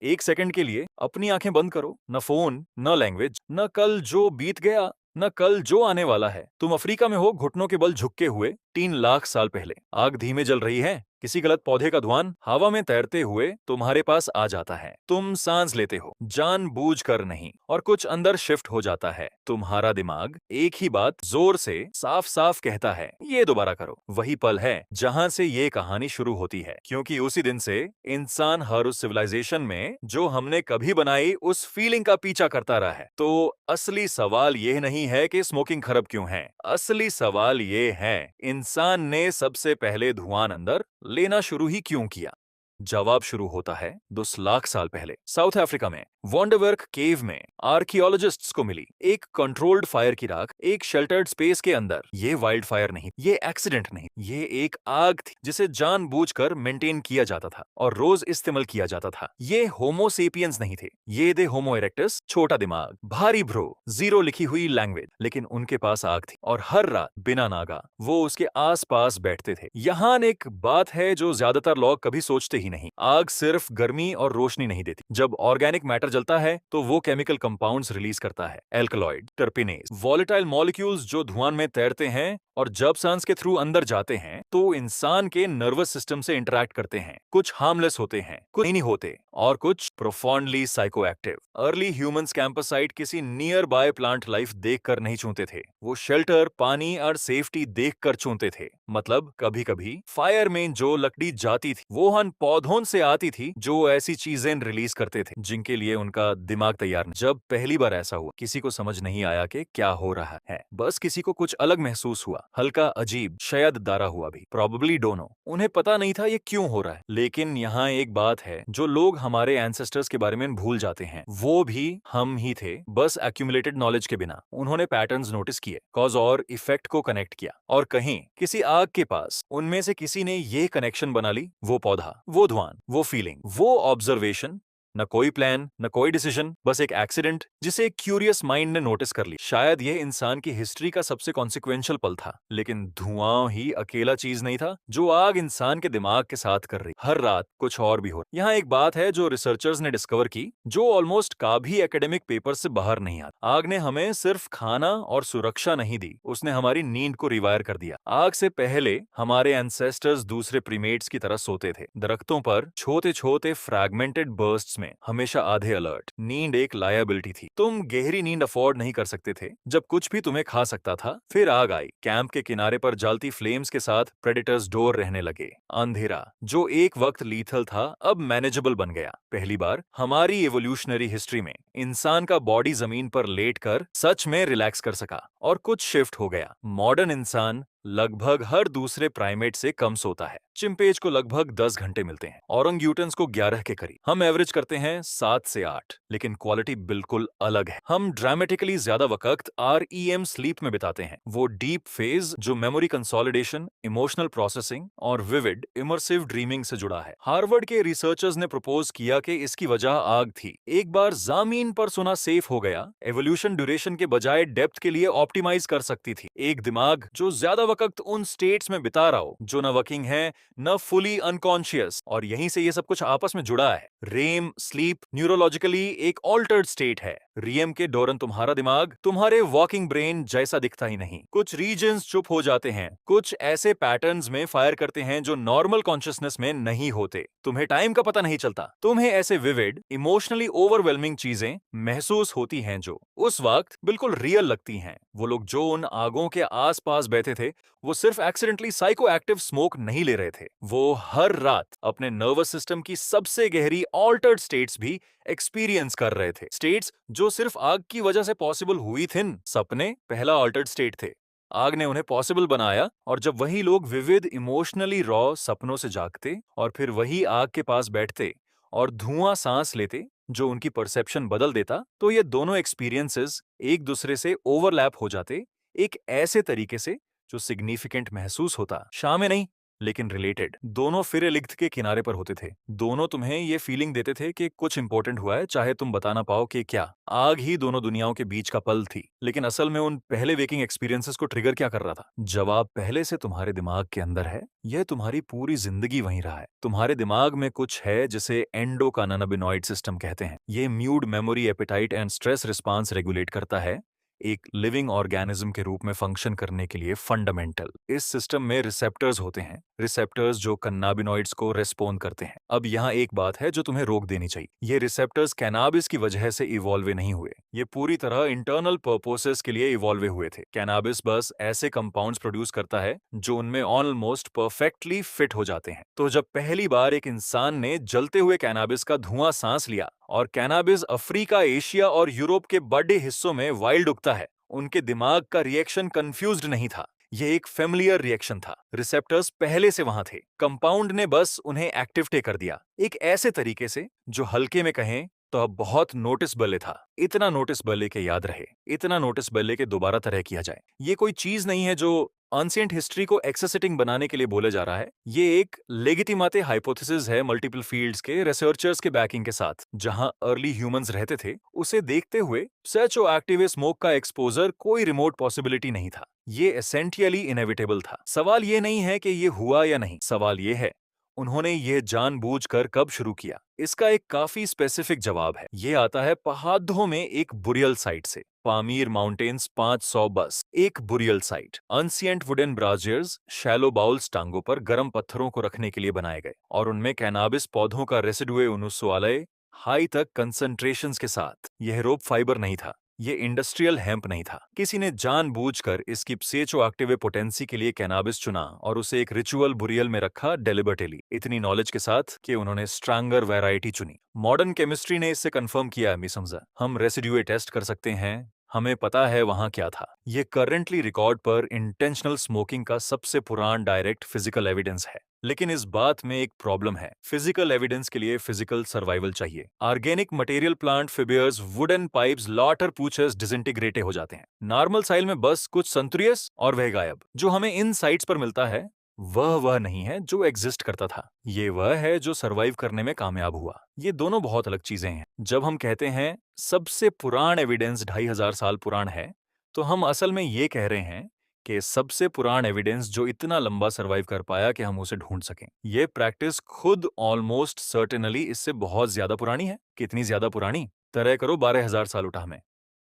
एक सेकंड के लिए अपनी आंखें बंद करो। न फोन, न लैंग्वेज, न कल जो बीत गया, न कल जो आने वाला है। तुम अफ्रीका में हो, घुटनों के बल झुके हुए 3 लाख साल पहले। आग धीमे जल रही है, किसी गलत पौधे का धुआं हवा में तैरते हुए तुम्हारे पास आ जाता है। तुम सांस लेते हो, जानबूझकर नहीं, और कुछ अंदर शिफ्ट हो जाता है। तुम्हारा दिमाग एक ही बात जोर से साफ साफ कहता है, ये दोबारा करो। वही पल है जहां से ये कहानी शुरू होती है, क्योंकि उसी दिन से इंसान हर उस सिविलाइजेशन में जो हमने कभी बनाई उस फीलिंग का पीछा करता रहा है। तो असली सवाल ये नहीं है कि स्मोकिंग खराब क्यों है। असली सवाल ये है, इंसान ने सबसे पहले धुआं अंदर लेना शुरू ही क्यों किया। जवाब शुरू होता है 2 लाख साल पहले, साउथ अफ्रीका में वॉन्डरवर्क केव में आर्कियोलॉजिस्ट्स को मिली एक कंट्रोल्ड फायर की राख, एक शेल्टर्ड स्पेस के अंदर। ये वाइल्ड फायर नहीं, ये एक्सीडेंट नहीं, ये एक आग थी जिसे जानबूझकर मेंटेन किया जाता था और रोज इस्तेमाल किया जाता था। ये होमोसेपियंस नहीं थे, ये थे होमो इरेक्टस, छोटा दिमाग, भारी भ्रो, जीरो लिखी हुई लैंग्वेज, लेकिन उनके पास आग थी और हर रात बिना नागा वो उसके आसपास बैठते थे। यहाँ एक बात है जो ज्यादातर लोग कभी सोचते ही नहीं, आग सिर्फ गर्मी और रोशनी नहीं देती। जब ऑर्गेनिक मैटर जलता है तो वो केमिकल कंपाउंड्स रिलीज करता है, एल्कलॉइड, टर्पिनेज, वॉलेटाइल मॉलिक्यूल्स जो धुआं में तैरते हैं और जब सांस के थ्रू अंदर जाते हैं तो इंसान के नर्वस सिस्टम से इंटरैक्ट करते हैं। कुछ हार्मलेस होते हैं, कुछ नहीं होते, और कुछ profoundly psychoactive. Early humans campsite किसी नियर बाय प्लांट लाइफ देखकर नहीं चूंते थे, वो शेल्टर, पानी और सेफ्टी देखकर चूंते थे। मतलब कभी कभी फायर में जो लकड़ी जाती थी वो उन पौधों से आती थी जो ऐसी चीजें रिलीज करते थे जिनके लिए उनका दिमाग तैयार नहीं। जब पहली बार ऐसा हुआ, किसी को समझ नहीं आया कि क्या हो रहा है, बस किसी को कुछ अलग महसूस हुआ, हल्का अजीब, शायद दारा हुआ भी, प्रॉबेबली दोनों। उन्हें पता नहीं था ये क्यों हो रहा है। लेकिन यहाँ एक बात है जो लोग हमारे एंसेस्टर्स के बारे में भूल जाते हैं, वो भी हम ही थे, बस एक्यूमुलेटेड नॉलेज के बिना। उन्होंने पैटर्न्स नोटिस किए, कॉज और इफेक्ट को कनेक्ट किया, और कहीं किसी आग के पास उनमें से किसी ने ये कनेक्शन बना ली। वो पौधा, वो धुआं, वो फीलिंग, वो ऑब्जर्वेशन, न कोई प्लान, न कोई डिसीजन, बस एक एक्सीडेंट जिसे एक क्यूरियस माइंड ने नोटिस कर ली। शायद यह इंसान की हिस्ट्री का सबसे कॉन्सिक्वेंशियल पल था। लेकिन धुआं ही अकेला चीज नहीं था जो आग इंसान के दिमाग के साथ कर रही। हर रात कुछ और भी हो। यहाँ एक बात है जो रिसर्चर्स ने डिस्कवर की, जो ऑलमोस्ट कभी एकेडमिक पेपर से बाहर नहीं आती। आग ने हमें सिर्फ खाना और सुरक्षा नहीं दी, उसने हमारी नींद को रिवायर कर दिया। आग से पहले हमारे एंसेस्टर्स दूसरे प्रीमेट्स की तरह सोते थे, दरख्तों पर छोटे छोटे फ्रैगमेंटेड बर्स्ट्स में, हमेशा आधे अलर्ट। नींद एक लायबिलिटी थी, तुम गहरी नींद अफोर्ड नहीं कर सकते थे जब कुछ भी तुम्हें खा सकता था। फिर आग आई, कैंप के किनारे पर जलती फ्लेम्स के साथ प्रेडेटर्स डोर रहने लगे। अंधेरा जो एक वक्त लीथल था अब मैनेजेबल बन गया। पहली बार हमारी एवोल्यूशनरी हिस्ट्री में इंसान का बॉडी जमीन पर लेटकर सच में रिलैक्स कर सका, और कुछ शिफ्ट हो गया। मॉडर्न इंसान लगभग हर दूसरे प्राइमेट से कम सोता है। चिंपैंजी को लगभग 10 घंटे मिलते हैं, ओरंगुटन्स को 11 के करीब। हम एवरेज करते हैं 7 से 8, लेकिन क्वालिटी बिल्कुल अलग है। हम ड्रामेटिकली ज्यादा वक्त REM स्लीप में बिताते हैं, वो डीप फेज जो मेमोरी कंसोलिडेशन, इमोशनल प्रोसेसिंग और विविड इमर्सिव ड्रीमिंग से जुड़ा है। हार्वर्ड के रिसर्चर्स ने प्रपोज किया कि इसकी वजह आग थी। एक बार जमीन पर सोना सेफ हो गया, एवोल्यूशन ड्यूरेशन के बजाय डेप्थ के लिए ऑप्टिमाइज कर सकती थी। एक दिमाग जो ज्यादा वक्त उन स्टेट्स में बिता रहा हो जो न वर्किंग है न फुली अनकॉन्शियस, और यहीं से ये सब कुछ आपस में जुड़ा है। रेम स्लीप न्यूरोलॉजिकली एक ऑल्टर्ड स्टेट है। रियम के दौरान तुम्हारा दिमाग तुम्हारे वॉकिंग ब्रेन जैसा दिखता ही नहीं। कुछ रीजन्स चुप हो जाते हैं, कुछ ऐसे पैटर्न्स में फायर करते हैं जो नॉर्मल कॉन्शियसनेस में नहीं होते। तुम्हें टाइम का पता नहीं चलता, तुम्हें ऐसे विविड, इमोशनली ओवरवेलमिंग चीजें महसूस होती हैं जो उस वक्त बिल्कुल रियल लगती हैं। वो लोग जो उन आगों के आसपास बैठे थे वो सिर्फ एक्सीडेंटली साइको एक्टिव स्मोक नहीं ले रहे थे, वो हर रात अपने नर्वस सिस्टम की सबसे गहरी ऑल्टर्ड स्टेट्स भी एक्सपीरियंस कर रहे थे। स्टेट्स जो सिर्फ आग की वजह से पॉसिबल हुई थी। सपने पहला ऑल्टर्ड स्टेट थे, आग ने उन्हें पॉसिबल बनाया। और जब वही लोग विविध इमोशनली रॉ सपनों से जागते और फिर वही आग के पास बैठते और धुआं सांस लेते जो उनकी परसेप्शन बदल देता, तो ये दोनों एक्सपीरियंसेस एक दूसरे से ओवरलैप हो जाते, एक ऐसे तरीके से जो सिग्निफिकेंट महसूस होता। शाम में नहीं, लेकिन रिलेटेड। दोनों फिर लिख्त के किनारे पर होते थे। दोनों तुम्हें ये फीलिंग देते थे कि कुछ इंपॉर्टेंट हुआ है, चाहे तुम बता ना पाओ कि क्या। आग ही दोनों दुनियाओं के बीच का पल थी। लेकिन असल में उन पहले वेकिंग एक्सपीरियंसेस को ट्रिगर क्या कर रहा था? जवाब पहले से तुम्हारे दिमाग के अंदर है। यह तुम्हारी पूरी जिंदगी वहीं रहा है। तुम्हारे दिमाग में कुछ है जिसे एंडोकानाबिनॉइड सिस्टम कहते हैं। ये mood, memory, appetite and stress response regulate करता है। एक लिविंग ऑर्गेनिज्म के रूप में फंक्शन करने के लिए फंडामेंटल। इस सिस्टम में रिसेप्टर्स होते हैं, रिसेप्टर्स जो कैनाबिनॉइड्स को रेस्पॉन्ड करते हैं। अब यहाँ एक बात है जो तुम्हें रोक देनी चाहिए। ये रिसेप्टर्स कैनाबिस की वजह से इवॉल्व नहीं हुए। ये पूरी तरह इंटरनल पर्पसेस के लिए इवॉल्व हुए थे। कैनाबिस बस ऐसे कंपाउंड्स प्रोड्यूस करता है जो उनमें ऑलमोस्ट परफेक्टली फिट हो जाते हैं। तो जब पहली बार एक इंसान ने जलते हुए कैनाबिस का धुआं सांस लिया, और कैनाबिस अफ्रीका, एशिया और यूरोप के बड़े हिस्सों में वाइल्ड उगता है, उनके दिमाग का रिएक्शन कंफ्यूज्ड नहीं था। ये एक फेमिलियर रिएक्शन था। रिसेप्टर्स पहले से वहां थे, कंपाउंड ने बस उन्हें एक्टिवेट कर दिया। एक ऐसे तरीके से जो हल्के में कहें तो अब बहुत नोटिसबल था। इतना नोटिसबल के याद रहे, इतना नोटिसबल के दोबारा तरह किया जाए। ये कोई चीज नहीं है जो अनसेंट हिस्ट्री को एक्सेसिटिंग बनाने के लिए बोले जा रहा है। ये एक लेगिटिमाते हाइपोथेसिस है मल्टीपल फील्ड्स के रिसर्चर्स के बैकिंग के साथ। जहां अर्ली ह्यूमंस रहते थे, उसे देखते हुए सर्चो एक्टिव स्मोक का एक्सपोजर कोई रिमोट पॉसिबिलिटी नहीं था। ये एसेंशियली इनएविटेबल था। सवाल ये नहीं है कि ये हुआ या नहीं, सवाल ये है उन्होंने ये जानबूझकर कब शुरू किया। इसका एक काफी स्पेसिफिक जवाब है। ये आता है पहाड़ों में एक बुरियल साइट से। पामीर माउंटेन्स 500 बस एक burial site. Ancient wooden braziers shallow bowls टांगों पर गर्म पत्थरों को रखने के लिए बनाए गए, और उनमें कैनाबिस पौधों का रेसिडुए उनुसुआलय हाई तक कंसंट्रेशंस के साथ। यह रोप फाइबर नहीं था, ये इंडस्ट्रियल हेम्प नहीं था। किसी ने जानबूझकर इसकी प्सेचोएक्टिव पोटेंसी के लिए कैनाबिस चुना और उसे एक रिचुअल बुरियल में रखा डेलिबरेटली, इतनी नॉलेज के साथ कि उन्होंने स्ट्रांगर वैरायटी चुनी। मॉडर्न केमिस्ट्री ने इससे कंफर्म किया है मिसमजा। हम रेसिड्यूए टेस्ट कर सकते हैं, हमें पता है वहां क्या था। ये करंटली रिकॉर्ड पर इंटेंशनल स्मोकिंग का सबसे पुराना डायरेक्ट फिजिकल एविडेंस है। लेकिन इस बात में एक प्रॉब्लम है। फिजिकल एविडेंस के लिए फिजिकल सर्वाइवल चाहिए। Organic material, plant fibres, wooden pipes, leather pouches disintegrate हो जाते हैं। नॉर्मल साइल में बस कुछ संतुरियस और वह गायब। जो हमें इन साइट्स पर मिलता है वह नहीं है जो एग्जिस्ट करता था, ये वह है जो सरवाइव करने में कामयाब हुआ। ये दोनों बहुत अलग चीजें हैं। जब हम कहते हैं सबसे पुरान एविडेंस 2500 साल पुरान है, तो हम असल में ये कह रहे हैं कि सबसे पुरान एविडेंस जो इतना लंबा सरवाइव कर पाया कि हम उसे ढूंढ सकें। ये प्रैक्टिस खुद ऑलमोस्ट सर्टेनली इससे बहुत ज्यादा पुरानी है। कितनी ज्यादा पुरानी? तरह करो 12,000 साल उठा हमें।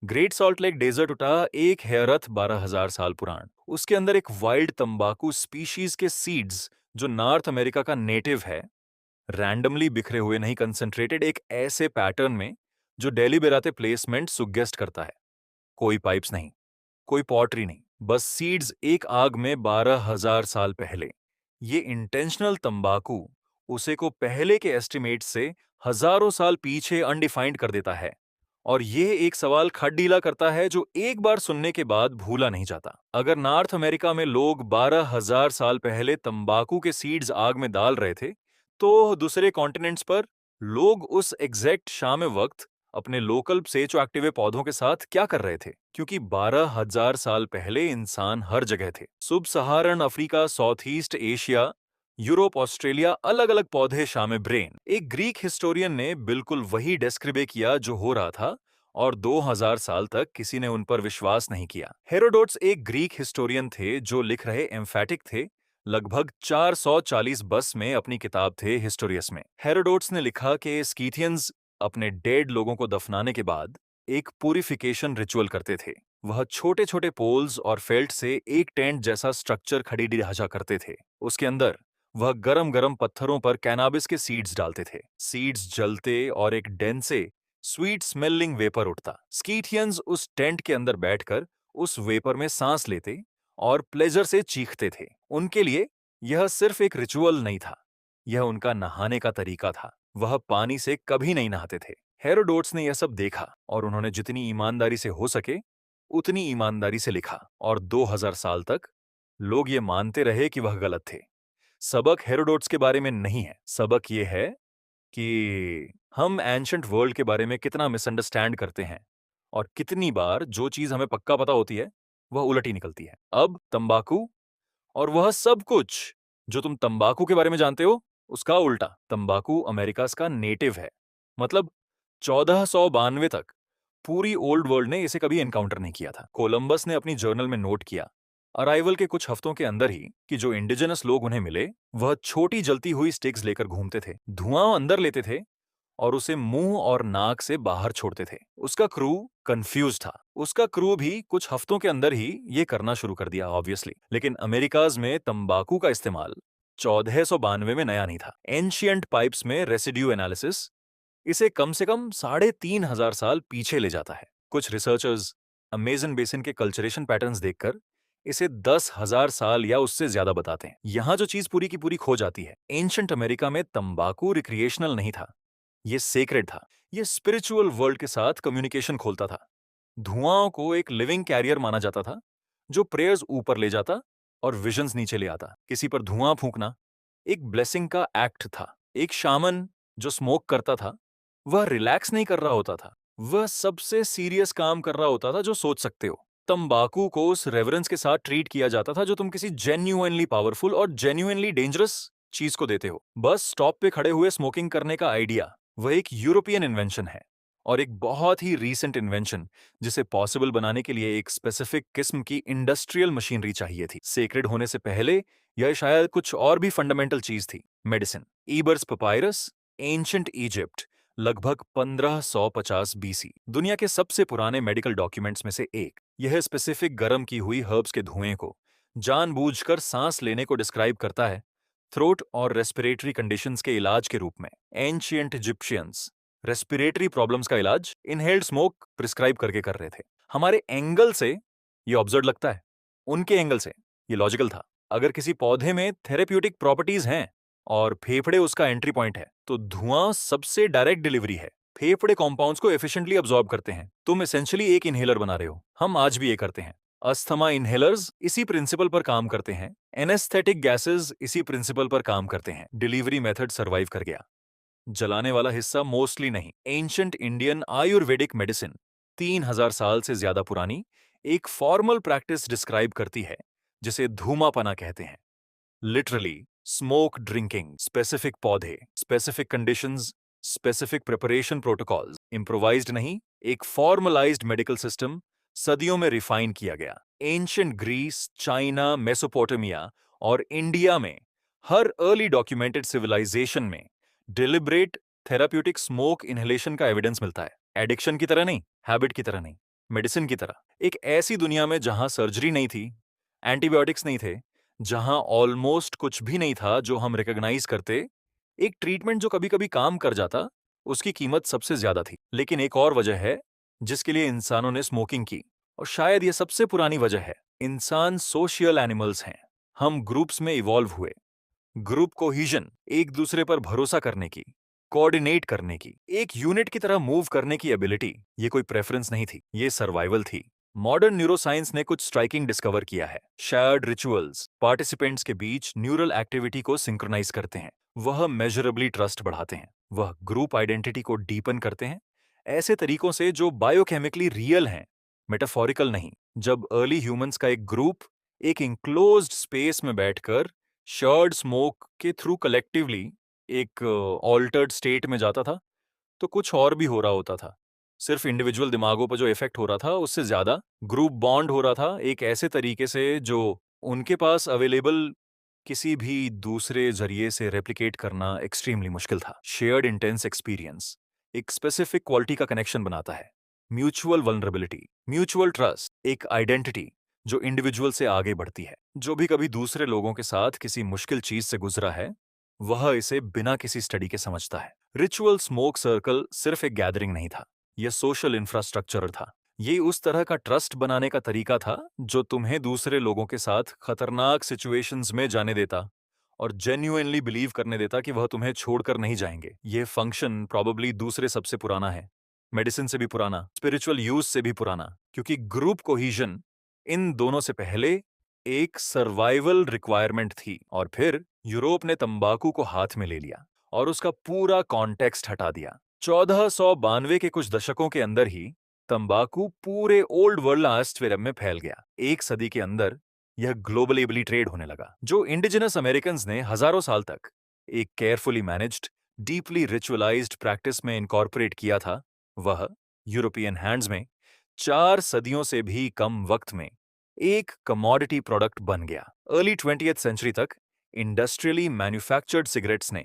ग्रेट सॉल्ट लेक डेजर्ट उठा एक हेरथ 12,000 साल पुरान। उसके अंदर एक वाइल्ड तंबाकू स्पीशीज के सीड्स जो नॉर्थ अमेरिका का नेटिव है, रैंडमली बिखरे हुए नहीं, कंसंट्रेटेड एक ऐसे पैटर्न में जो डेलिबेराते प्लेसमेंट सुगेस्ट करता है। कोई पाइप्स नहीं, कोई पॉटरी नहीं, बस सीड्स एक आग में 12,000 साल पहले। ये इंटेंशनल तंबाकू उसे को पहले के एस्टिमेट से हजारों साल पीछे अनडिफाइंड कर देता है। और ये एक सवाल खटडीला करता है जो एक बार सुनने के बाद भूला नहीं जाता। अगर नॉर्थ अमेरिका में लोग 12,000 साल पहले तंबाकू के सीड्स आग में डाल रहे थे, तो दूसरे कॉन्टिनेंट्स पर लोग उस एग्जैक्ट शाम वक्त अपने लोकल सेचोएक्टिव पौधों के साथ क्या कर रहे थे? क्योंकि 12,000 साल पहले इंसान हर जगह थे। सुब सहारन Africa, south east Asia, Europe, Australia, अलग अलग पौधे शामिल। ब्रेन। एक ग्रीक हिस्टोरियन ने बिल्कुल वही डिस्क्रिबे किया जो हो रहा था, और 2000 साल तक किसी ने उन पर विश्वास नहीं किया। हेरोडोट्स एक ग्रीक हिस्टोरियन थे जो लिख रहे एम्फैटिक थे। लगभग 440 बस में अपनी किताब थे हिस्टोरियस में। हेरोडोट्स ने लिखा कि स्कीथियंस अपने डेड लोगों को दफनाने के बाद एक प्यूरिफिकेशन रिचुअल करते थे। वह छोटे छोटे पोल्स और फेल्ट से एक टेंट जैसा स्ट्रक्चर खड़ी ढांचा करते थे। उसके अंदर वह गरम गरम पत्थरों पर कैनाबिस के सीड्स डालते थे। सीड्स जलते और एक डेंसे स्वीट स्मेलिंग वेपर उठता। स्कीथियंस उस टेंट के अंदर बैठकर उस वेपर में सांस लेते और प्लेजर से चीखते थे। उनके लिए यह सिर्फ एक रिचुअल नहीं था, यह उनका नहाने का तरीका था। वह पानी से कभी नहीं नहाते थे। हेरोडोट्स ने यह सब देखा और उन्होंने जितनी ईमानदारी से हो सके उतनी ईमानदारी से लिखा, और 2000 साल तक लोग ये मानते रहे कि वह गलत थे। सबक हेरोडोट्स के बारे में नहीं है, सबक ये है कि हम एंशंट वर्ल्ड के बारे में कितना मिसअंडरस्टैंड करते हैं, और कितनी बार जो चीज हमें पक्का पता होती है वह उलट ही निकलती है। अब तंबाकू और वह सब कुछ जो तुम तंबाकू के बारे में जानते हो उसका उल्टा। तंबाकू अमेरिकास का नेटिव है, मतलब 1492 तक पूरी ओल्ड वर्ल्ड ने इसे कभी एनकाउंटर नहीं किया था। कोलंबस ने अपनी जर्नल में नोट किया अराइवल के कुछ हफ्तों के अंदर ही कि जो इंडिजिनस लोग उन्हें मिले वह छोटी जलती हुई स्टिक्स लेकर घूमते थे, धुआं अंदर लेते थे और उसे मुंह और नाक से बाहर छोड़ते थे। उसका क्रू कंफ्यूज था। उसका क्रू भी कुछ हफ्तों के अंदर ही ये करना शुरू कर दिया ऑब्वियसली। लेकिन अमेरिकाज में तंबाकू का इस्तेमाल 1492 में नया नहीं था। एंशियंट पाइप्स में रेसिड्यू एनालिसिस इसे कम से कम 3,500 साल पीछे ले जाता है। कुछ रिसर्चर्स अमेजन बेसिन के कल्चरेशन पैटर्न्स देखकर इसे 10,000 साल या उससे ज्यादा बताते हैं। यहां जो चीज पूरी की पूरी खो जाती है, एंशियंट अमेरिका में तंबाकू रिक्रिएशनल नहीं था, ये सेक्रेड था। ये स्पिरिचुअल वर्ल्ड के साथ कम्युनिकेशन खोलता था। धुआं को एक लिविंग कैरियर माना जाता था जो प्रेयर्स ऊपर ले जाता और विजन्स नीचे ले आता। किसी पर धुआं फूंकना एक ब्लेसिंग का एक्ट था। एक शामन जो स्मोक करता था वह रिलैक्स नहीं कर रहा होता था, वह सबसे सीरियस काम कर रहा होता था जो सोच सकते हो। तंबाकू को उस रेवरेंस के साथ ट्रीट किया जाता था जो तुम किसी जेन्युइनली पावरफुल और जेन्युइनली डेंजरस चीज को देते हो। बस स्टॉप पे खड़े हुए स्मोकिंग करने का आइडिया वह एक यूरोपियन इन्वेंशन है और एक बहुत ही रीसेंट इन्वेंशन जिसे पॉसिबल बनाने के लिए एक स्पेसिफिक किस्म की इंडस्ट्रियल मशीनरी चाहिए थी। सेक्रेड होने से पहले यह शायद कुछ और भी फंडामेंटल चीज थी, मेडिसिन। ईबर्स पपायरस, एंशिएंट इजिप्ट, लगभग 1550 बीसी, दुनिया के सबसे पुराने मेडिकल डॉक्यूमेंट्स में से एक। यह स्पेसिफिक गर्म की हुई हर्ब्स के धुएं को जानबूझकर सांस लेने को डिस्क्राइब करता है, थ्रोट और रेस्पिरेटरी कंडीशंस के इलाज के रूप में। एंशिएंट इजिप्शियंस रेस्पिरेटरी प्रॉब्लम्स का इलाज इनहेल्ड स्मोक प्रिस्क्राइब करके कर रहे थे। हमारे एंगल से ये ऑब्जर्व लगता है, उनके एंगल से ये लॉजिकल था। अगर किसी पौधे में थेरेप्यूटिक प्रॉपर्टीज हैं और फेफड़े उसका एंट्री पॉइंट है, तो धुआं सबसे डायरेक्ट डिलीवरी है। फेफड़े कॉम्पाउंड्स को एफिशिएंटली अब्सॉर्ब करते हैं। तुम एसेंशियली एक इनहेलर बना रहे हो, हम आज भी ये करते हैं। अस्थमा इनहेलर्स इसी प्रिंसिपल पर काम करते हैं। एनेस्थेटिक गैसेस इसी प्रिंसिपल पर काम करते हैं। डिलीवरी मेथड सर्वाइव कर गया, जलाने वाला हिस्सा मोस्टली नहीं। एंशिएंट इंडियन आयुर्वेदिक मेडिसिन 3,000 साल से ज्यादा पुरानी एक फॉर्मल प्रैक्टिस डिस्क्राइब करती है जिसे धूमापना कहते हैं। लिटरली स्मोक ड्रिंकिंग, स्पेसिफिक पौधे, specific conditions, specific preparation protocols, improvised नहीं, एक फॉर्मलाइज्ड मेडिकल सिस्टम सदियों में रिफाइन किया गया। एंशिएंट ग्रीस, चाइना, मेसोपोटामिया और इंडिया में हर अर्ली डॉक्यूमेंटेड सिविलाइजेशन में डिलिब्रेट थेराप्यूटिक स्मोक इनहेलेशन का एविडेंस मिलता है। एडिक्शन की तरह नहीं, हैबिट की तरह नहीं, मेडिसिन की तरह। एक ऐसी दुनिया में जहां सर्जरी नहीं थी, एंटीबायोटिक्स नहीं थे, जहां ऑलमोस्ट कुछ भी नहीं था जो हम रिकॉग्नाइज करते, एक ट्रीटमेंट जो कभी कभी काम कर जाता उसकी कीमत सबसे ज्यादा थी। लेकिन एक और वजह है जिसके लिए इंसानों ने स्मोकिंग की, और शायद यह सबसे पुरानी वजह है। इंसान सोशियल एनिमल्स हैं। हम ग्रुप्स में इवॉल्व हुए। ग्रुप कोहीजन, एक दूसरे पर भरोसा करने की, कोऑर्डिनेट करने की, एक यूनिट की तरह मूव करने की एबिलिटी, ये कोई प्रेफरेंस नहीं थी, ये सर्वाइवल थी। मॉडर्न न्यूरोसाइंस ने कुछ स्ट्राइकिंग डिस्कवर किया है। शेयर्ड रिचुअल्स पार्टिसिपेंट्स के बीच न्यूरल एक्टिविटी को सिंक्रोनाइज करते हैं। वह मेजरेबली ट्रस्ट बढ़ाते हैं। वह ग्रुप आइडेंटिटी को डीपन करते हैं ऐसे तरीकों से जो बायोकेमिकली रियल हैं, मेटाफोरिकल नहीं। जब अर्ली ह्यूमंस का एक ग्रुप एक इंक्लोज्ड स्पेस में बैठकर शर्ड स्मोक के थ्रू कलेक्टिवली एक ऑल्टर्ड स्टेट में जाता था, तो कुछ और भी हो रहा होता था। सिर्फ इंडिविजुअल दिमागों पर जो इफेक्ट हो रहा था उससे ज्यादा ग्रुप बॉन्ड हो रहा था, एक ऐसे तरीके से जो उनके पास अवेलेबल किसी भी दूसरे जरिए से रेप्लिकेट करना एक्सट्रीमली मुश्किल था। शेयर्ड इंटेंस एक्सपीरियंस एक स्पेसिफिक क्वालिटी का कनेक्शन बनाता है। म्यूचुअल वल्नरेबिलिटी, म्यूचुअल ट्रस्ट, एक आइडेंटिटी जो इंडिविजुअल से आगे बढ़ती है। जो भी कभी दूसरे लोगों के साथ किसी मुश्किल चीज से गुजरा है, वह इसे बिना किसी स्टडी के समझता है। रिचुअल स्मोक सर्कल सिर्फ एक गैदरिंग नहीं था, यह सोशल इंफ्रास्ट्रक्चर था। ये उस तरह का ट्रस्ट बनाने का तरीका था जो तुम्हें दूसरे लोगों के साथ खतरनाक सिचुएशंस में जाने देता और जेन्युइनली बिलीव करने देता कि वह तुम्हें छोड़कर नहीं जाएंगे। यह फंक्शन प्रॉबेबली दूसरे सबसे पुराना है, मेडिसिन से भी पुराना, स्पिरिचुअल यूज से भी पुराना, क्योंकि ग्रुप कोहीजन इन दोनों से पहले एक सर्वाइवल रिक्वायरमेंट थी। और फिर यूरोप ने तंबाकू को हाथ में ले लिया और उसका पूरा कॉन्टेक्स्ट हटा दिया। 1492 के कुछ दशकों के अंदर ही तंबाकू पूरे ओल्ड वर्ल्ड आस्ट्रेलिया में फैल गया। एक सदी के अंदर यह ग्लोबली ट्रेड होने लगा। जो इंडिजिनस अमेरिकन्स ने हजारों साल तक एक केयरफुली मैनेज्ड, डीपली रिचुअलाइज्ड प्रैक्टिस में इनकॉर्पोरेट किया था, वह यूरोपियन हैंड्स में 4 सदियों से भी कम वक्त में एक कमोडिटी प्रोडक्ट बन गया। अर्ली 20th सेंचुरी तक इंडस्ट्रियली मैन्युफैक्चर्ड सिगरेट्स ने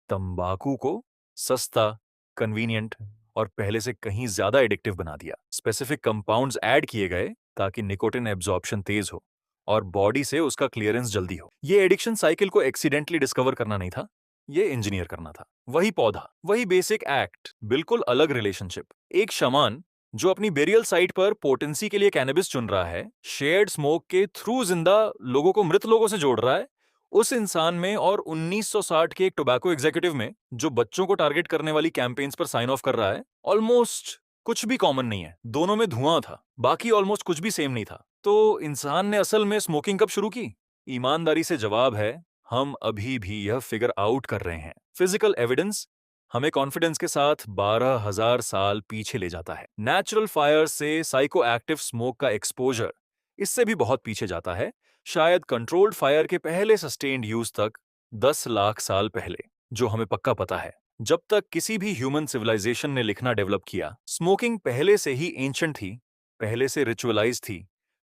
तंबाकू को सस्ता, कन्वीनियंट और पहले से कहीं ज्यादा एडिक्टिव बना दिया। स्पेसिफिक कंपाउंड्स ऐड किए गए ताकि निकोटिन एब्जॉर्प्शन तेज हो और बॉडी से उसका क्लियरेंस जल्दी हो। ये एडिक्शन साइकिल को एक्सीडेंटली डिस्कवर करना नहीं था, ये इंजीनियर करना था। वही पौधा, वही बेसिक एक्ट, बिल्कुल अलग रिलेशनशिप। एक शमान जो अपनी बेरियल साइट पर पोटेंसी के लिए कैनबिस चुन रहा है, शेयर्ड स्मोक के थ्रू जिंदा लोगों को मृत लोगों से जोड़ रहा है, उस इंसान में और 1960 के एक टोबैको एग्जीक्यूटिव में जो बच्चों को टारगेट करने वाली कैंपेन्स पर साइन ऑफ कर रहा है, ऑलमोस्ट कुछ भी कॉमन नहीं है। दोनों में धुआं था, बाकी ऑलमोस्ट कुछ भी सेम नहीं था। तो इंसान ने असल में स्मोकिंग कब शुरू की? ईमानदारी से जवाब है, हम अभी भी यह फिगर आउट कर रहे हैं। फिजिकल एविडेंस हमें कॉन्फिडेंस के साथ 12,000 साल पीछे ले जाता है। नेचुरल फायर से साइको एक्टिव स्मोक का एक्सपोजर इससे भी बहुत पीछे जाता है, शायद कंट्रोल्ड फायर के पहले सस्टेन्ड यूज तक 10 लाख साल पहले। जो हमें पक्का पता है, जब तक किसी भी ह्यूमन सिविलाइजेशन ने लिखना डेवलप किया, स्मोकिंग पहले से ही एंशंट थी, पहले से रिचुअलाइज थी,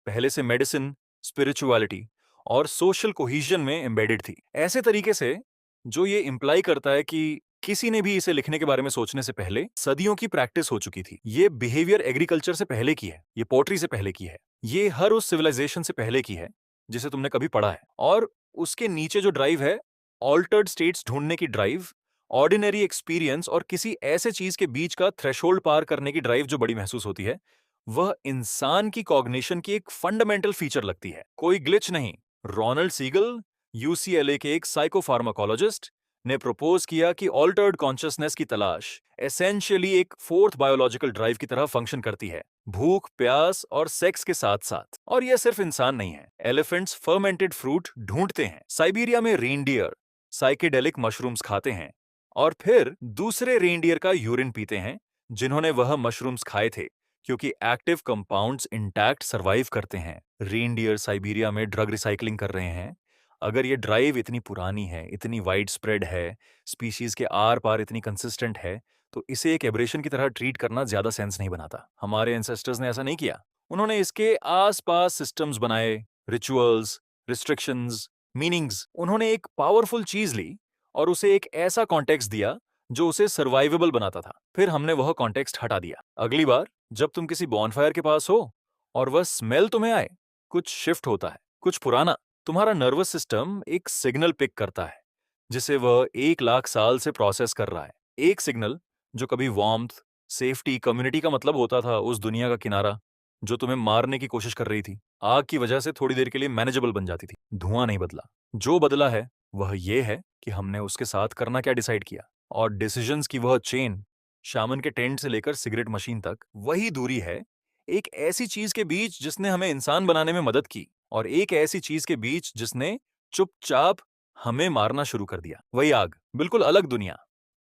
पहले से मेडिसिन, स्पिरिचुअलिटी और सोशल कोहिजन में एम्बेडेड थी। ऐसे तरीके से जो ये इंप्लाई करता है कि किसी ने भी इसे लिखने के बारे में सोचने से पहले सदियों की प्रैक्टिस हो चुकी थी। ये बिहेवियर एग्रीकल्चर से पहले की है, ये पोट्री से पहले की है, ये हर उस सिविलाइजेशन से पहले की है जिसे तुमने कभी पढ़ा है। और उसके नीचे जो ड्राइव है, ऑल्टर्ड स्टेट्स ढूंढने की ड्राइव, ऑर्डिनरी एक्सपीरियंस और किसी ऐसे चीज के बीच का थ्रेशोल्ड पार करने की ड्राइव जो बड़ी महसूस होती है, वह इंसान की कॉग्निशन की एक फंडामेंटल फीचर लगती है, कोई ग्लिच नहीं। रोनाल्ड सीगल, यूसीएलए के एक साइकोफार्माकोलॉजिस्ट, ने प्रपोज किया कि ऑल्टर्ड कॉन्शियसनेस की तलाश एसेंशियली एक फोर्थ बायोलॉजिकल ड्राइव की तरह फंक्शन करती है, भूख, प्यास और सेक्स के साथ साथ। और यह सिर्फ इंसान नहीं है, एलिफेंट्स फर्मेंटेड फ्रूट ढूंढते हैं, साइबेरिया में रेनडियर साइकेडेलिक मशरूम्स खाते हैं और फिर दूसरे रेनडियर का यूरिन पीते हैं जिन्होंने वह मशरूम्स खाए थे, क्योंकि एक्टिव कंपाउंड्स इंटैक्ट सरवाइव करते हैं। रेनडियर साइबेरिया में ड्रग रिसाइकलिंग कर रहे हैं। अगर ये ड्राइव इतनी पुरानी है, इतनी वाइड स्प्रेड है, स्पीशीज के आर पार इतनी कंसिस्टेंट है, तो इसे एक एब्रेशन की तरह ट्रीट करना ज्यादा सेंस नहीं बनाता। हमारे एंसेस्टर्स ने ऐसा नहीं किया। उन्होंने इसके आसपास सिस्टम्स बनाए, रिचुअल्स, रिस्ट्रिक्शंस, मीनिंग्स। उन्होंने एक पावरफुल चीज ली और उसे एक ऐसा कॉन्टेक्स्ट दिया जो उसे सर्वाइवेबल बनाता था। फिर हमने वह कॉन्टेक्स्ट हटा दिया। अगली बार जब तुम किसी बॉनफायर के पास हो और वह स्मेल तुम्हें आए, कुछ शिफ्ट होता है, कुछ पुराना। तुम्हारा नर्वस सिस्टम एक सिग्नल पिक करता है जिसे वह 1 लाख साल से प्रोसेस कर रहा है। एक सिग्नल जो कभी वार्मथ, सेफ्टी, कम्युनिटी का मतलब होता था, उस दुनिया का किनारा जो तुम्हें मारने की कोशिश कर रही थी, आग की वजह से थोड़ी देर के लिए मैनेजेबल बन जाती थी। धुआं नहीं बदला। जो बदला है वह यह है कि हमने उसके साथ करना क्या डिसाइड किया। और डिसीजंस की वह चेन, शामन के टेंट से लेकर सिगरेट मशीन तक, वही दूरी है एक ऐसी चीज के बीच जिसने हमें इंसान बनाने में मदद की और एक ऐसी चीज के बीच जिसने चुपचाप हमें मारना शुरू कर दिया। वही आग, बिल्कुल अलग दुनिया।